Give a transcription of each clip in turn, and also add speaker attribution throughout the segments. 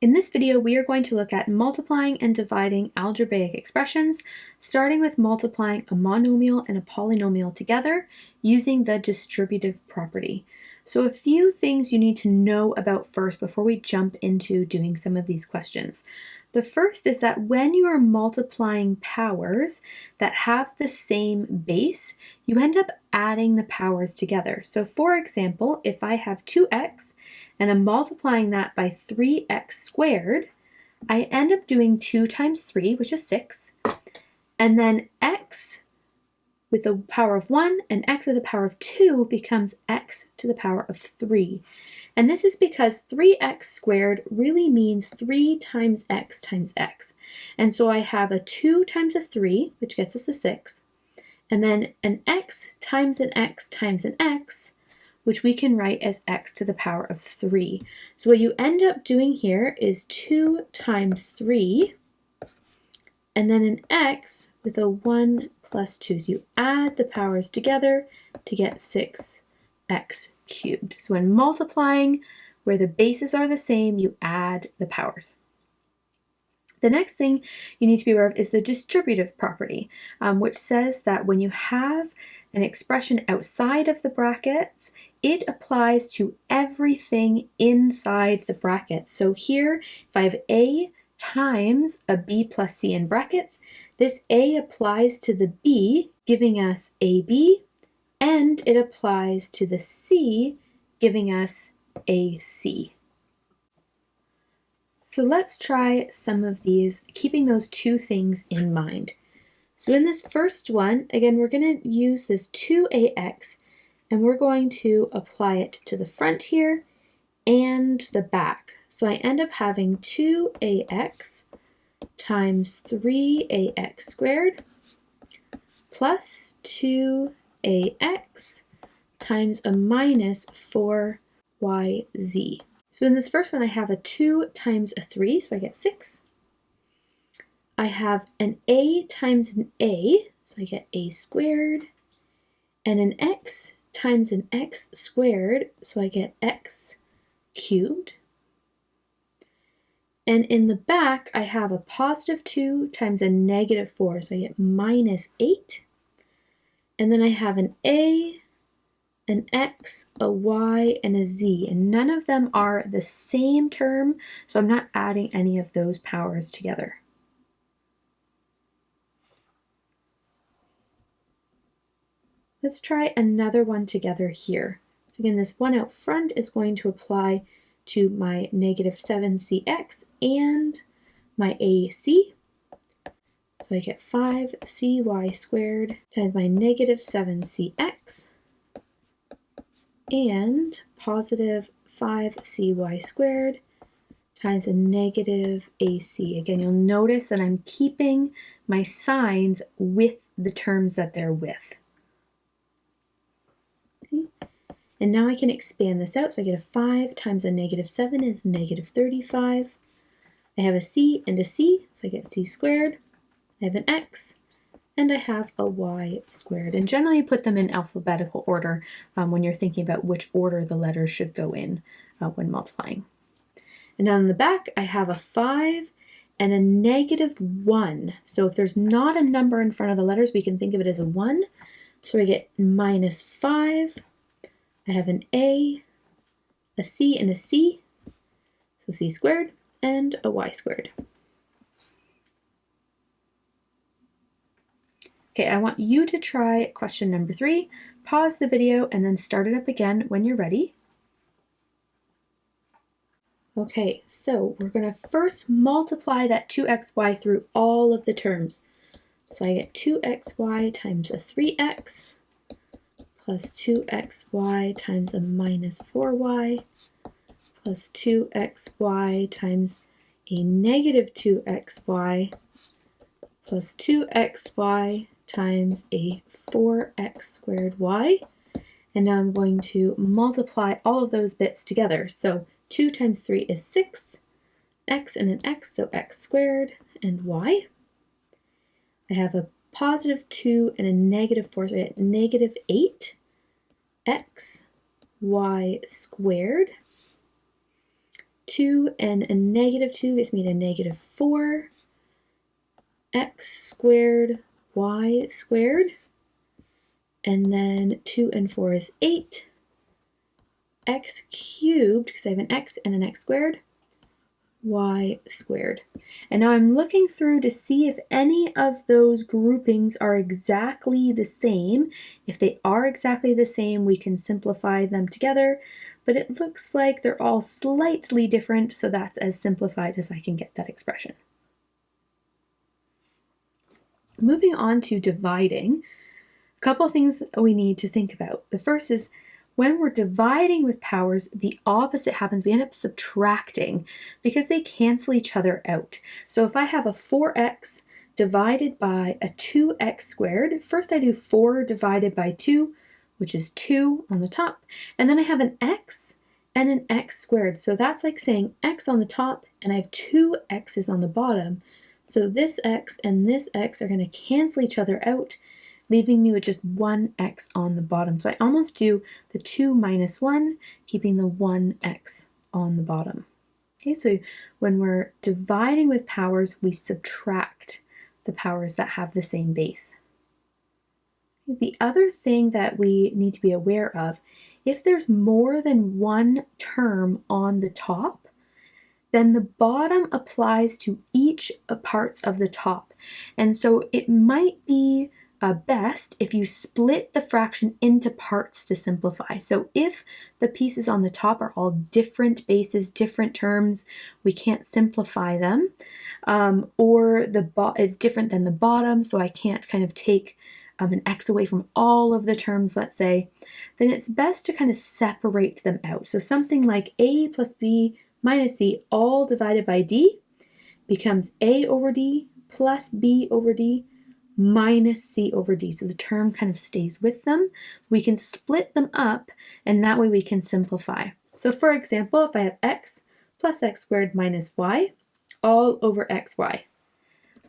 Speaker 1: In this video, we are going to look at multiplying and dividing algebraic expressions, starting with multiplying a monomial and a polynomial together using the distributive property. So a few things you need to know about first before we jump into doing some of these questions. The first is that when you are multiplying powers that have the same base, you end up adding the powers together. So for example, if I have 2x and I'm multiplying that by 3x squared, I end up doing 2 times 3, which is 6, and then x with the power of 1 and x with the power of 2 becomes x to the power of 3. And this is because 3x squared really means 3 times x times x. And so I have a 2 times a 3, which gets us a 6, and then an x times an x times an x, which we can write as x to the power of 3. So what you end up doing here is 2 times 3, and then an x with a 1 plus 2. So you add the powers together to get 6x cubed. So when multiplying, where the bases are the same, you add the powers. The next thing you need to be aware of is the distributive property, which says that when you have an expression outside of the brackets, it applies to everything inside the brackets. So here, if I have a times a b plus c in brackets, this a applies to the b, giving us ab, and it applies to the c, giving us ac. So let's try some of these, keeping those two things in mind. So in this first one, again, we're going to use this 2ax, and we're going to apply it to the front here and the back. So I end up having 2ax times 3ax squared plus 2ax times a minus 4yz. So in this first one, I have a 2 times a 3, so I get 6. I have an a times an a, so I get a squared, and an x times an x squared, so I get x cubed. And in the back, I have a positive 2 times a negative 4, so I get minus 8. And then I have an a, an x, a y, and a z, and none of them are the same term, so I'm not adding any of those powers together. Let's try another one together here. So again, this one out front is going to apply to my negative 7cx and my ac. So I get 5cy squared times my negative 7cx and positive 5cy squared times a negative ac. Again, you'll notice that I'm keeping my signs with the terms that they're with. And now I can expand this out. So I get a 5 times a negative 7 is negative 35. I have a c and a c, so I get c squared. I have an x, and I have a y squared. And generally you put them in alphabetical order when you're thinking about which order the letters should go in when multiplying. And on the back, I have a 5 and a negative 1. So if there's not a number in front of the letters, we can think of it as a 1. So I get minus 5. I have an a c, and a c, so c squared, and a y squared. Okay, I want you to try question number 3. Pause the video and then start it up again when you're ready. Okay, so we're going to first multiply that 2xy through all of the terms. So I get 2xy times a 3x plus 2xy times a minus 4y plus 2xy times a negative 2xy plus 2xy times a 4x squared y. And now I'm going to multiply all of those bits together. So 2 times 3 is 6, x and an x, so x squared and y. I have a positive 2 and a negative 4, so I get negative 8x y squared. 2 and a negative 2 gets me to negative 4 x squared y squared. And then 2 and 4 is 8 x cubed, because I have an x and an x squared, y squared. And now I'm looking through to see if any of those groupings are exactly the same. If they are exactly the same, we can simplify them together, but it looks like they're all slightly different, so that's as simplified as I can get that expression. Moving on to dividing, a couple things we need to think about. The first is when we're dividing with powers, the opposite happens. We end up subtracting because they cancel each other out. So if I have a 4x divided by a 2x squared, first I do 4 divided by 2, which is 2 on the top, and then I have an x and an x squared. So that's like saying x on the top, and I have 2 x's on the bottom. So this x and this x are going to cancel each other out, leaving me with just 1 x on the bottom. So I almost do the 2 minus 1, keeping the 1 x on the bottom. Okay, so when we're dividing with powers, we subtract the powers that have the same base. The other thing that we need to be aware of, if there's more than one term on the top, then the bottom applies to each parts of the top. And so it might be best if you split the fraction into parts to simplify. So if the pieces on the top are all different bases, different terms, we can't simplify them, or it's different than the bottom, so I can't kind of take an x away from all of the terms, let's say, then it's best to kind of separate them out. So something like a plus b minus c all divided by d becomes a over d plus b over d minus c over d. So the term kind of stays with them. We can split them up, and that way we can simplify. So for example, if I have x plus x squared minus y all over xy,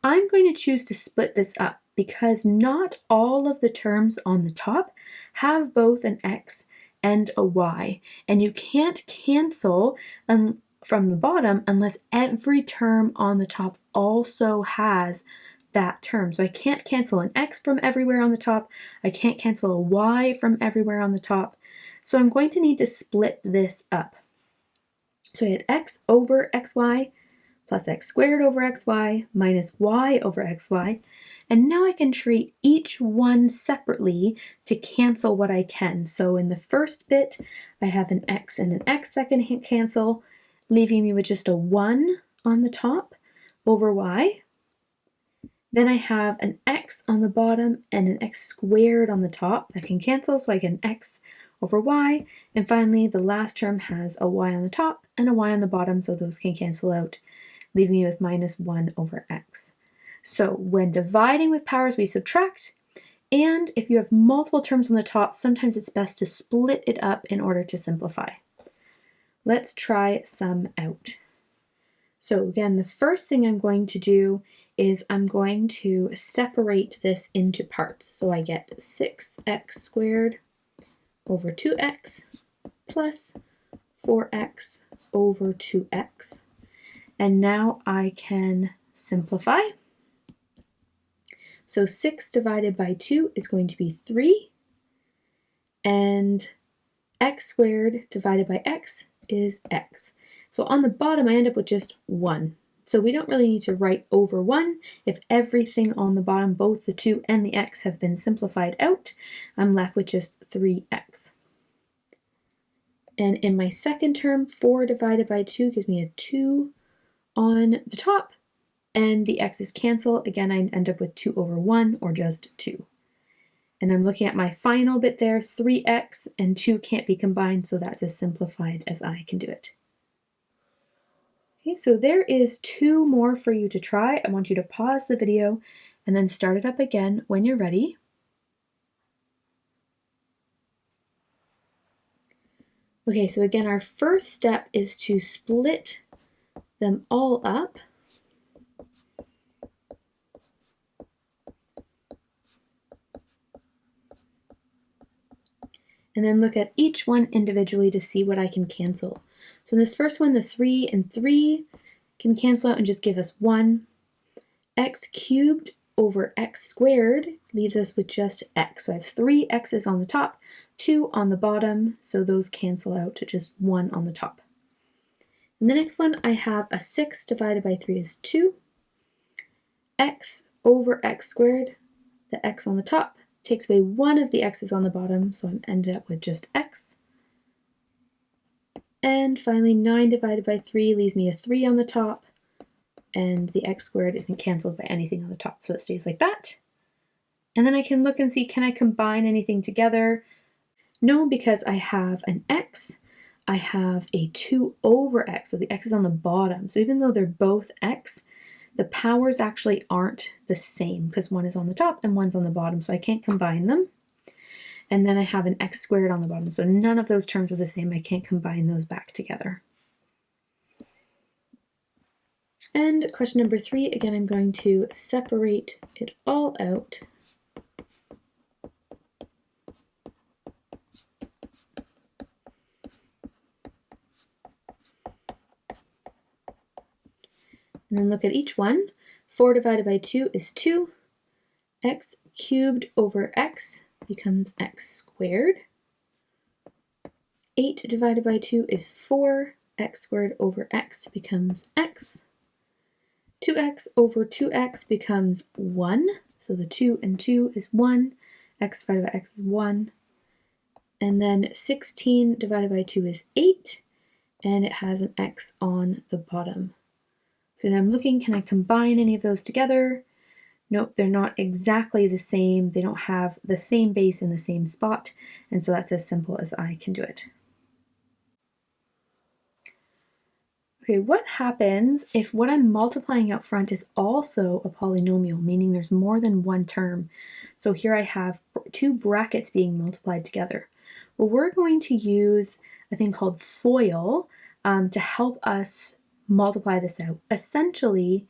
Speaker 1: I'm going to choose to split this up because not all of the terms on the top have both an x and a y, and you can't cancel from the bottom unless every term on the top also has that term. So I can't cancel an x from everywhere on the top. I can't cancel a y from everywhere on the top. So I'm going to need to split this up. So I had x over xy plus x squared over xy minus y over xy. And now I can treat each one separately to cancel what I can. So in the first bit, I have an x and an x that can cancel, leaving me with just a 1 on the top over y. Then I have an x on the bottom and an x squared on the top that can cancel, so I get an x over y. And finally, the last term has a y on the top and a y on the bottom, so those can cancel out, leaving me with minus 1 over x. So when dividing with powers, we subtract. And if you have multiple terms on the top, sometimes it's best to split it up in order to simplify. Let's try some out. So again, the first thing I'm going to do is I'm going to separate this into parts. So I get 6x squared over 2x plus 4x over 2x. And now I can simplify. So 6 divided by 2 is going to be 3. And x squared divided by x is x. So on the bottom, I end up with just 1. So we don't really need to write over 1. If everything on the bottom, both the 2 and the x, have been simplified out, I'm left with just 3x. And in my second term, 4 divided by 2 gives me a 2 on the top, and the x's cancel. Again, I end up with 2 over 1, or just 2. And I'm looking at my final bit there, 3x and 2 can't be combined, so that's as simplified as I can do it. Okay, so there is 2 more for you to try. I want you to pause the video and then start it up again when you're ready. Okay, so again, our first step is to split them all up. And then look at each one individually to see what I can cancel. So in this first one, the 3 and 3 can cancel out and just give us 1. X cubed over x squared leaves us with just x. So I have 3 x's on the top, 2 on the bottom, so those cancel out to just 1 on the top. In the next one, I have a 6 divided by 3 is 2. X over x squared, the x on the top, takes away one of the x's on the bottom, so I'm ended up with just x. And finally, 9 divided by 3 leaves me a 3 on the top, and the x squared isn't canceled by anything on the top, so it stays like that. And then I can look and see, can I combine anything together? No, because I have an x, I have a 2 over x, so the x is on the bottom. So even though they're both x, the powers actually aren't the same because one is on the top and one's on the bottom, so I can't combine them. And then I have an x squared on the bottom, so none of those terms are the same. I can't combine those back together. And question number 3, again, I'm going to separate it all out. And then look at each one. 4 divided by 2 is 2. X cubed over x becomes x squared. 8 divided by 2 is 4. X squared over x becomes x. 2x over 2x becomes 1. So the 2 and 2 is 1. X divided by x is 1. And then 16 divided by 2 is 8. And it has an x on the bottom. So now I'm looking, can I combine any of those together? Nope, they're not exactly the same. They don't have the same base in the same spot. And so that's as simple as I can do it. Okay, what happens if what I'm multiplying out front is also a polynomial, meaning there's more than one term? So here I have 2 brackets being multiplied together. Well, we're going to use a thing called FOIL to help us multiply this out. Essentially,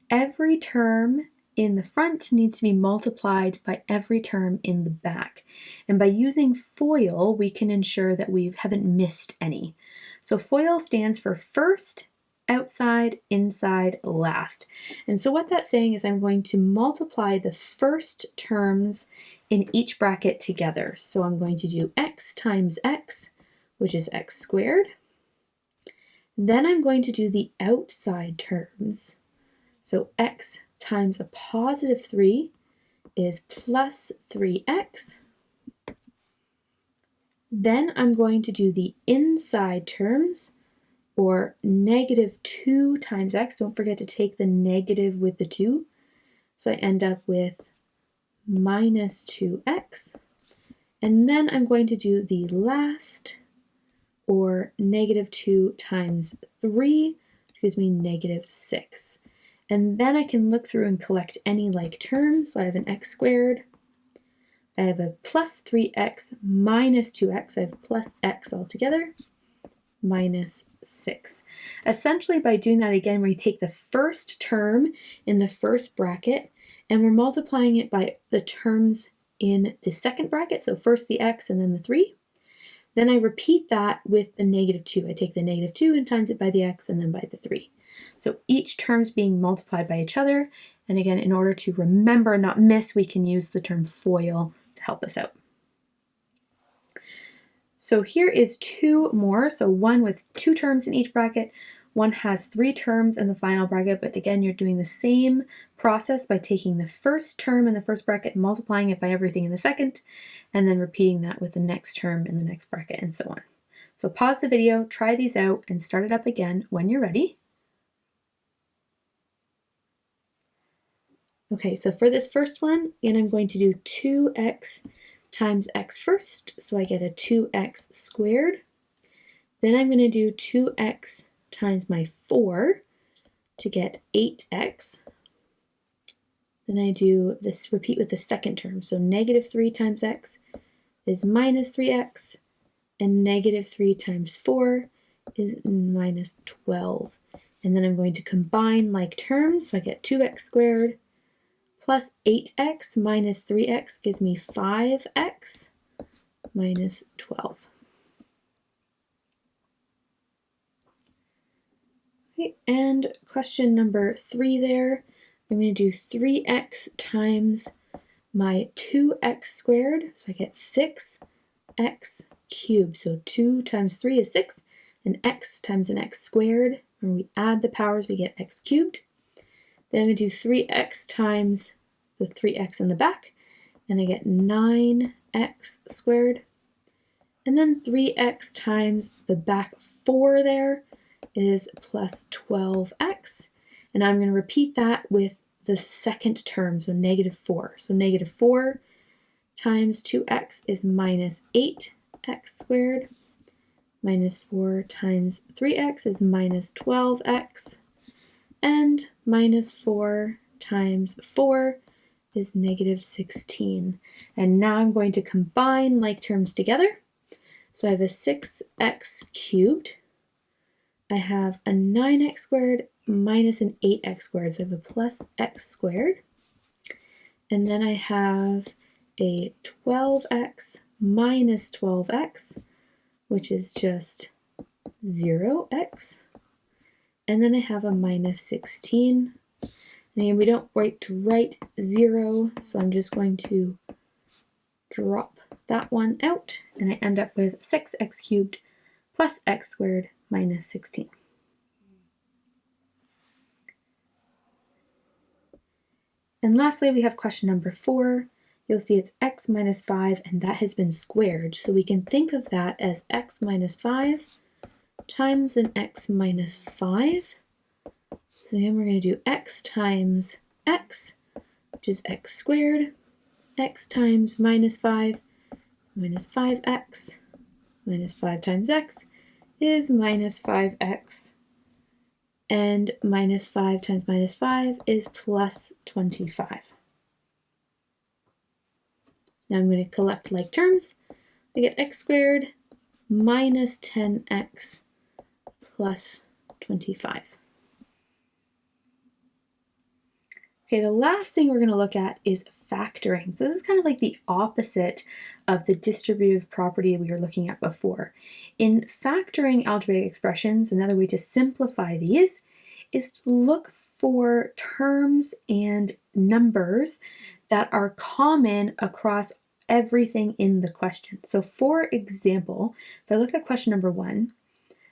Speaker 1: every term in the front needs to be multiplied by every term in the back. And by using FOIL, we can ensure that we haven't missed any. So FOIL stands for first, outside, inside, last. And so what that's saying is I'm going to multiply the first terms in each bracket together. So I'm going to do x times x, which is x squared. Then I'm going to do the outside terms. So x times a positive 3 is plus 3x. Then I'm going to do the inside terms, or negative 2 times x. Don't forget to take the negative with the 2. So I end up with minus 2x. And then I'm going to do the last, or negative 2 times 3, which gives me negative 6. And then I can look through and collect any like terms. So I have an x squared. I have a plus 3x minus 2x. I have plus x altogether, minus 6. Essentially, by doing that again, we take the first term in the first bracket, and we're multiplying it by the terms in the second bracket. So first the x and then the 3. Then I repeat that with the negative 2. I take the negative 2 and times it by the x and then by the 3. So each term's being multiplied by each other. And again, in order to remember, not miss, we can use the term FOIL to help us out. So here is 2 more. So one with 2 terms in each bracket. One has 3 terms in the final bracket, but again, you're doing the same process by taking the first term in the first bracket, multiplying it by everything in the second, and then repeating that with the next term in the next bracket, and so on. So pause the video, try these out, and start it up again when you're ready. Okay, so for this first one, again, I'm going to do 2x times x first, so I get a 2x squared. Then I'm going to do 2x times my 4 to get 8x. Then I do this, repeat with the second term. So negative 3 times x is minus 3x, and negative 3 times 4 is minus 12. And then I'm going to combine like terms, so I get 2x squared plus 8x minus 3x gives me 5x minus 12. Okay, and question number 3 there, I'm going to do 3x times my 2x squared, so I get 6x cubed. So 2 times 3 is 6, and x times an x squared. When we add the powers, we get x cubed. Then we do 3x times the 3x in the back, and I get 9x squared. And then 3x times the back 4 there is plus 12x. And I'm going to repeat that with the second term, so negative 4. So negative 4 times 2x is minus 8x squared. Minus 4 times 3x is minus 12x. And minus 4 times 4 is negative 16. And now I'm going to combine like terms together. So I have a 6x cubed. I have a 9x squared minus an 8x squared, so I have a plus x squared. And then I have a 12x minus 12x, which is just 0x. And then I have a minus 16. And we don't like to write 0, so I'm just going to drop that one out, and I end up with 6x cubed plus x squared minus 16. And lastly, we have question number 4. You'll see it's x minus 5, and that has been squared. So we can think of that as x minus 5 times an x minus 5. So again, we're going to do x times x, which is x squared. X times minus 5 minus 5x. Minus 5 times x is minus 5x. And minus 5 times minus 5 is plus 25. Now I'm going to collect like terms. I get x squared minus 10x plus 25. Okay, the last thing we're going to look at is factoring. So this is kind of like the opposite of the distributive property we were looking at before. In factoring algebraic expressions, another way to simplify these is to look for terms and numbers that are common across everything in the question. So for example, if I look at question number 1,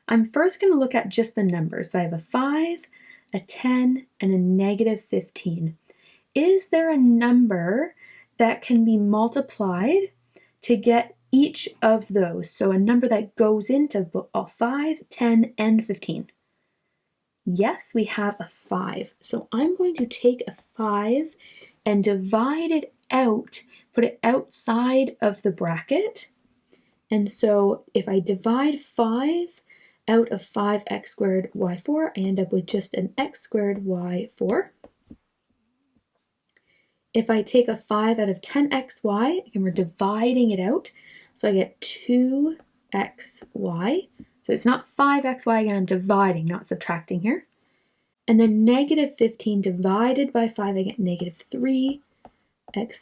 Speaker 1: I'm first going to look at just the numbers. So I have a 5, a 10, and a negative 15. Is there a number that can be multiplied to get each of those? So a number that goes into 5, 10, and 15. Yes, we have a 5. So I'm going to take a 5 and divide it out, put it outside of the bracket. And so if I divide 5 out of 5x squared y4, I end up with just an x squared y4. If I take a 5 out of 10xy, and we're dividing it out, so I get 2xy. So it's not 5xy, again, I'm dividing, not subtracting here. And then negative 15 divided by 5, I get negative 3x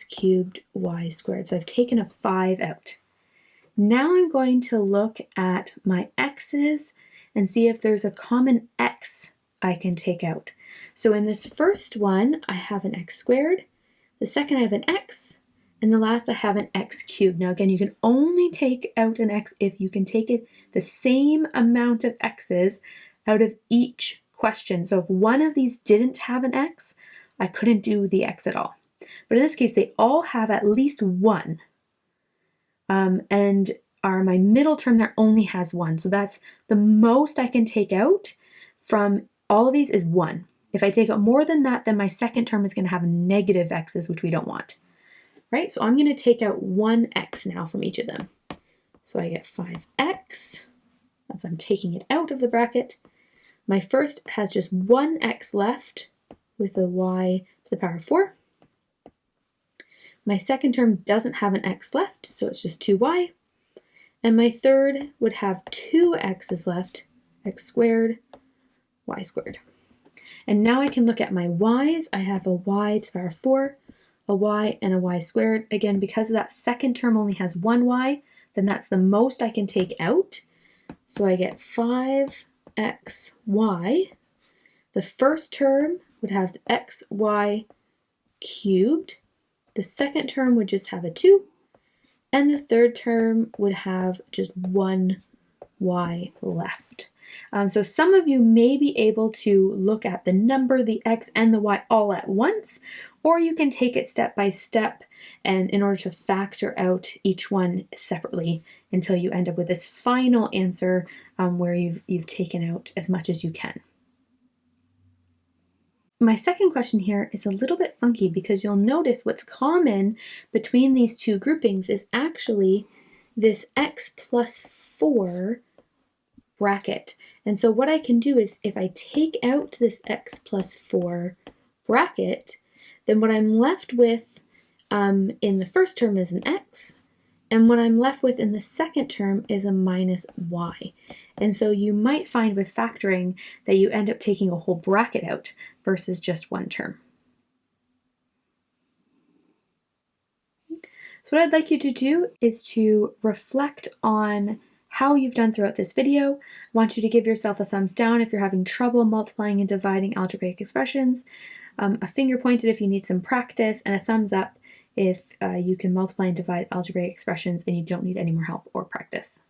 Speaker 1: cubed y squared. So I've taken a 5 out. Now I'm going to look at my x's and see if there's a common x I can take out. So in this first one, I have an x squared. The second, I have an x. And the last, I have an x cubed. Now again, you can only take out an x if you can take it the same amount of x's out of each question. So if one of these didn't have an x, I couldn't do the x at all. But in this case, they all have at least one. And my middle term there only has 1. So that's the most I can take out from all of these is 1. If I take out more than that, then my second term is going to have negative x's, which we don't want. Right? So I'm going to take out 1x now from each of them. So I get 5x. That's I'm taking it out of the bracket. My first has just 1x left with a y to the power of 4. My second term doesn't have an x left, so it's just 2y. And my third would have 2 x's left, x squared, y squared. And now I can look at my y's. I have a y to the power of 4, a y, and a y squared. Again, because that second term only has 1 y, then that's the most I can take out. So I get 5xy The first term would have xy cubed. The second term would just have a 2. And the third term would have just 1y left. So some of you may be able to look at the number, the x, and the y all at once, or you can take it step by step and in order to factor out each one separately until you end up with this final answer where you've taken out as much as you can. My second question here is a little bit funky because you'll notice what's common between these two groupings is actually this x plus 4 bracket. And so what I can do is if I take out this x plus 4 bracket, then what I'm left with in the first term is an x, and what I'm left with in the second term is a minus y. And so you might find with factoring that you end up taking a whole bracket out versus just one term. So what I'd like you to do is to reflect on how you've done throughout this video. I want you to give yourself a thumbs down if you're having trouble multiplying and dividing algebraic expressions, a finger pointed if you need some practice, and a thumbs up if you can multiply and divide algebraic expressions and you don't need any more help or practice.